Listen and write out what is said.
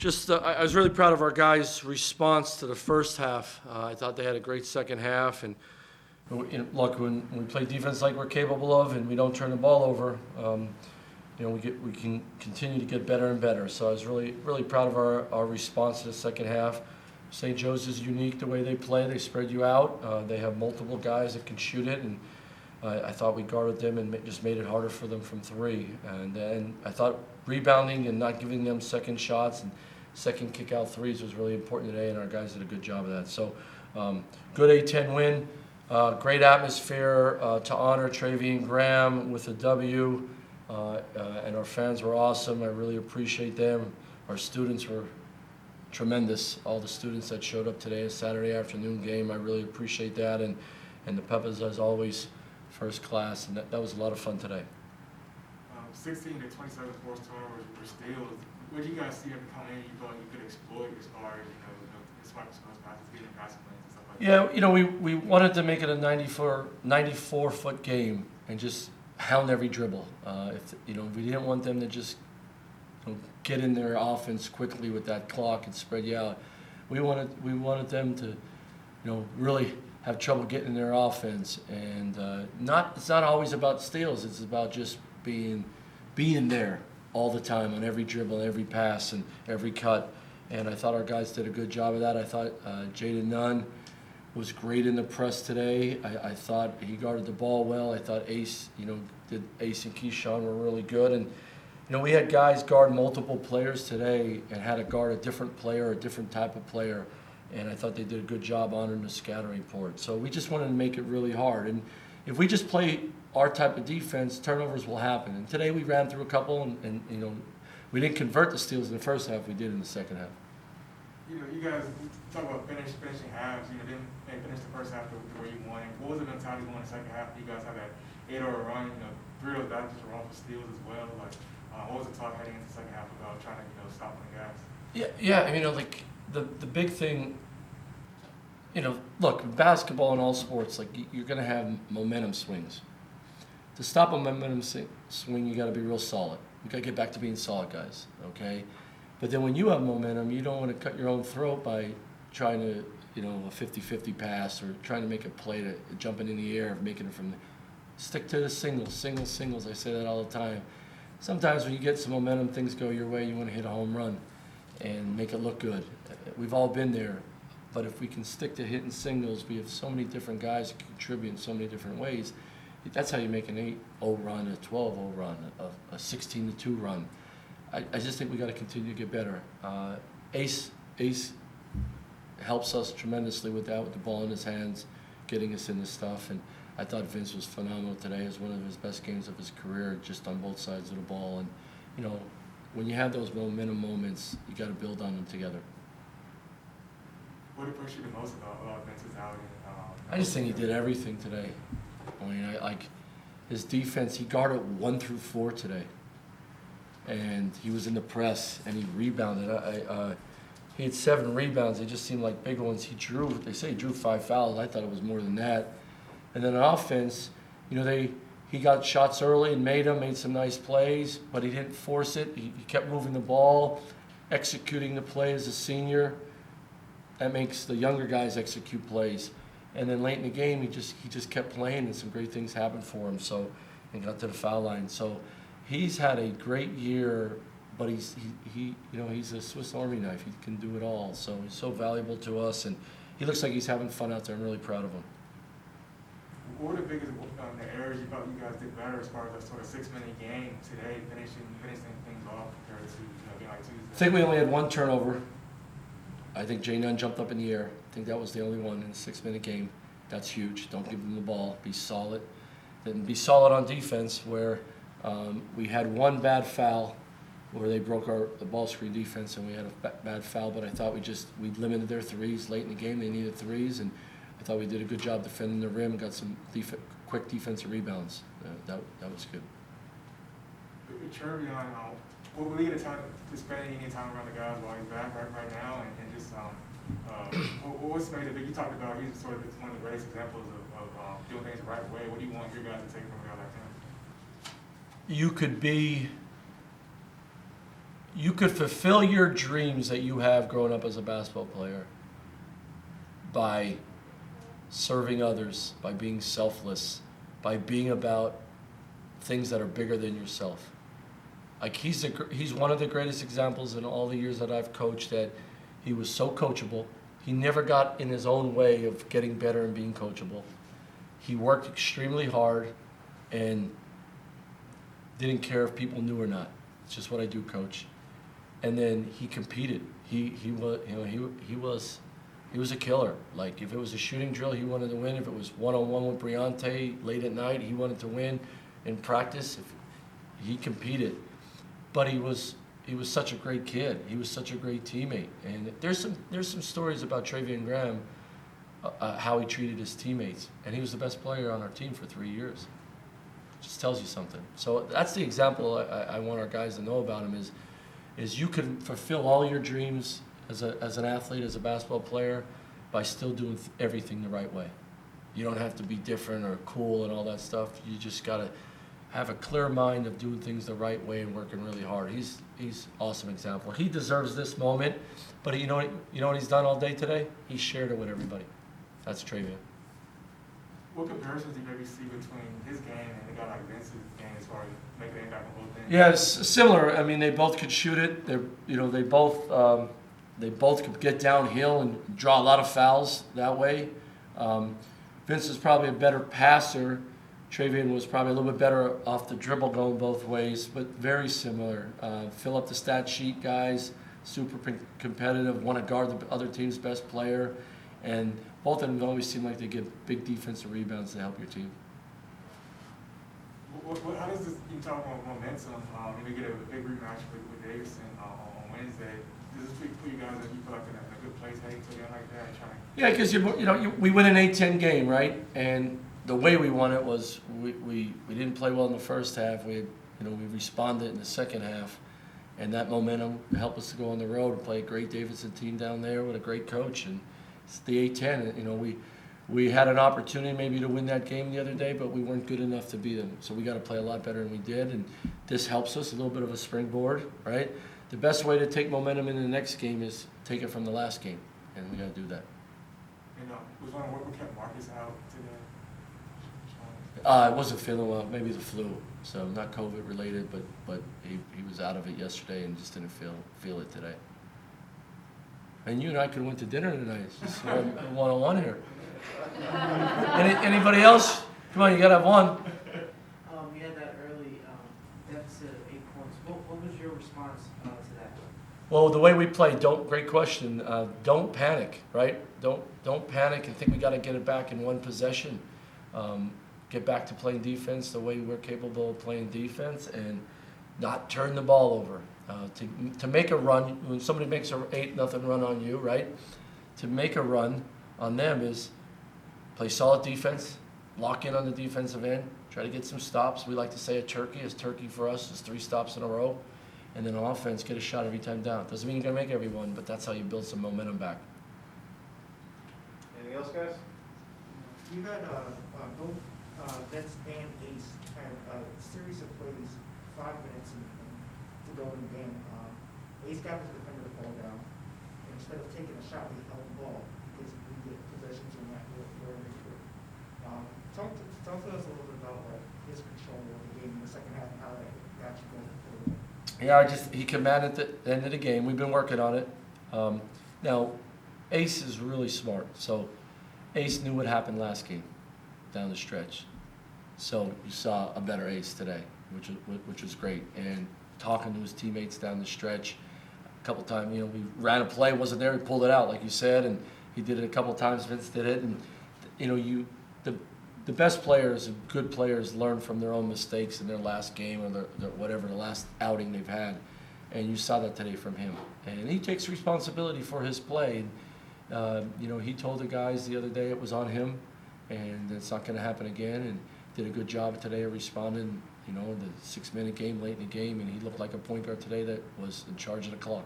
I was really proud of our guys' response to the first half. I thought they had a great second half, and look, when we play defense like we're capable of, and we don't turn the ball over, we can continue to get better and better. So I was really proud of our response to the second half. St. Joe's is unique the way they play. They spread you out. They have multiple guys that can shoot it, and I thought we guarded them and just made it harder for them from three. And then I thought rebounding and not giving them second shots and second kick-out threes was really important today, and our guys did a good job of that. So good A-10 win, great atmosphere to honor Trayvon Graham with a W, and our fans were awesome. I really appreciate them. Our students were tremendous. All the students that showed up today, a Saturday afternoon game, I really appreciate that. And the Peppers, as always, first class, and that was a lot of fun today. 16 to 27 forced turnovers were steals. What did you guys see coming in you thought you could exploit as far as, as far as passes, getting passing lanes and stuff like that? Yeah, we wanted to make it a 94-foot game and just hound every dribble. We didn't want them to just get in their offense quickly with that clock and spread you out. We wanted them to, really have trouble getting in their offense, and it's not always about steals. It's about just being there all the time on every dribble, every pass, and every cut. And I thought our guys did a good job of that. I thought Jaden Nunn was great in the press today. I thought he guarded the ball well. I thought Ace and Keyshawn were really good. And we had guys guard multiple players today and had to guard a different player, a different type of player. And I thought they did a good job honoring the scattering port. So we just wanted to make it really hard. And if we just play our type of defense, turnovers will happen. And today we ran through a couple, and we didn't convert the steals in the first half. We did in the second half. You guys talk about finishing halves. Didn't finish the first half the way you wanted. What was the mentality going in the second half? You guys have that 8-0 run. Three of those guys just were off for steals as well. What was the talk heading into the second half about trying to stop on the gas? Yeah. The big thing. Look, basketball and all sports, you're going to have momentum swings. To stop a momentum swing, you got to be real solid. You got to get back to being solid, guys. Okay. But then when you have momentum, you don't want to cut your own throat by trying to, a 50-50 pass or trying to make a play to jumping in the air, making it from stick to the singles. I say that all the time. Sometimes when you get some momentum, things go your way, you want to hit a home run and make it look good. We've all been there. But if we can stick to hitting singles, we have so many different guys that contribute in so many different ways. That's how you make an 8-0 run, a 12-0 run, a 16-2 run. I just think we got to continue to get better. Ace helps us tremendously with that, with the ball in his hands, getting us into stuff. And I thought Vince was phenomenal today. It was one of his best games of his career, just on both sides of the ball. And when you have those momentum moments, you got to build on them together. What impressed you the most about Vince's outing? I just think he did everything today. His defense, he guarded 1 through 4 today. And he was in the press, and he rebounded. He had 7 rebounds. They just seemed like big ones. They say he drew 5 fouls. I thought it was more than that. And then on offense, he got shots early and made some nice plays, but he didn't force it. He kept moving the ball, executing the play as a senior. That makes the younger guys execute plays. And then late in the game, he just kept playing, and some great things happened for him. And got to the foul line. So he's had a great year, but he's a Swiss Army knife. He can do it all. So he's so valuable to us, and he looks like he's having fun out there. I'm really proud of him. What were the biggest areas you thought you guys did better as far as that sort of 6-minute game today, finishing things off compared to a game like Tuesday? I think we only had 1 turnover. I think Jay Nunn jumped up in the air. I think that was the only one in a 6-minute game. That's huge. Don't give them the ball. Be solid. Then be solid on defense, where we had 1 bad foul where they broke the ball screen defense, and we had a bad foul. But I thought we limited their threes late in the game. They needed threes, and I thought we did a good job defending the rim and got some quick defensive rebounds. That was good. Trayvon, what will you get a time to spend any time around the guys while he's back right now, and just what's made it big? You talked about he's sort of one of the greatest examples of doing things the right way. What do you want your guys to take from a guy like him? You could be you could fulfill your dreams that you have growing up as a basketball player by serving others, by being selfless, by being about things that are bigger than yourself. Like he's one of the greatest examples in all the years that I've coached that he was so coachable. He never got in his own way of getting better and being coachable. He worked extremely hard and didn't care if people knew or not. It's just what I do, coach. And then he competed. He was a killer. Like if it was a shooting drill, he wanted to win. If it was one-on-one with Briante late at night, he wanted to win. In practice, he competed. But he was such a great kid. He was such a great teammate. And there's some stories about Trayvon Graham, how he treated his teammates. And he was the best player on our team for 3 years. Just tells you something. So that's the example I want our guys to know about him is you can fulfill all your dreams as an athlete, as a basketball player, by still doing everything the right way. You don't have to be different or cool and all that stuff. You just got to have a clear mind of doing things the right way and working really hard. He's an awesome example. He deserves this moment, but you know what he's done all day today? He shared it with everybody. That's Trayvon. What comparisons do you maybe see between his game and a guy like Vince's game as far as making an impact on both things? Yeah, it's similar. I mean, they both could shoot it. They both could get downhill and draw a lot of fouls that way. Vince is probably a better passer. Trayvon was probably a little bit better off the dribble going both ways, but very similar. Fill up the stat sheet guys, super competitive, want to guard the other team's best player, and both of them always seem like they get big defensive rebounds to help your team. How does this, you talk about momentum, when you get a big rematch with Davidson on Wednesday, does this put you guys, if you feel like in a good place heading to a game like that? Yeah, because we win an 8-10 game, right? And the way we won it was we didn't play well in the first half. We responded in the second half, and that momentum helped us to go on the road and play a great Davidson team down there with a great coach. And it's the 8-10. We had an opportunity maybe to win that game the other day, but we weren't good enough to beat them. So we got to play a lot better than we did, and this helps us a little bit of a springboard, right? The best way to take momentum in the next game is take it from the last game, and we got to do that. And was wondering what kept Marcus out today? It wasn't feeling well, maybe the flu, so not COVID related, but he was out of it yesterday and just didn't feel it today. And you and I could have went to dinner tonight. It's just one-on-one here. Anybody else? Come on, you gotta have one. You had that early deficit of 8 points. What was your response to that? Well, the way we play, great question. Don't panic, right? Don't panic and think we got to get it back in one possession. Get back to playing defense the way we're capable of playing defense, and not turn the ball over. To make a run, when somebody makes an 8-0 run on you, right? To make a run on them is play solid defense, lock in on the defensive end, try to get some stops. We like to say a turkey for us is 3 stops in a row. And then on offense, get a shot every time down. Doesn't mean you're going to make every one, but that's how you build some momentum back. Anything else, guys? You had both Vince and Ace had a series of plays, 5 minutes to go in the game. Ace got his defender to fall down, and instead of taking a shot, he held the ball because we get possessions in that where we could. Talk to us a little bit about his control of the game in the second half and how that got you going forward. Yeah, he commanded the end of the game. We've been working on it. Now, Ace is really smart. So Ace knew what happened last game down the stretch. So you saw a better Ace today, which was great. And talking to his teammates down the stretch, a couple times, we ran a play, wasn't there, he pulled it out, like you said, and he did it a couple times, Vince did it. And, the best players and good players learn from their own mistakes in their last game or the last outing they've had. And you saw that today from him. And he takes responsibility for his play. And, he told the guys the other day it was on him and it's not going to happen again. And did a good job today of responding, the 6-minute game late in the game. And he looked like a point guard today that was in charge of the clock.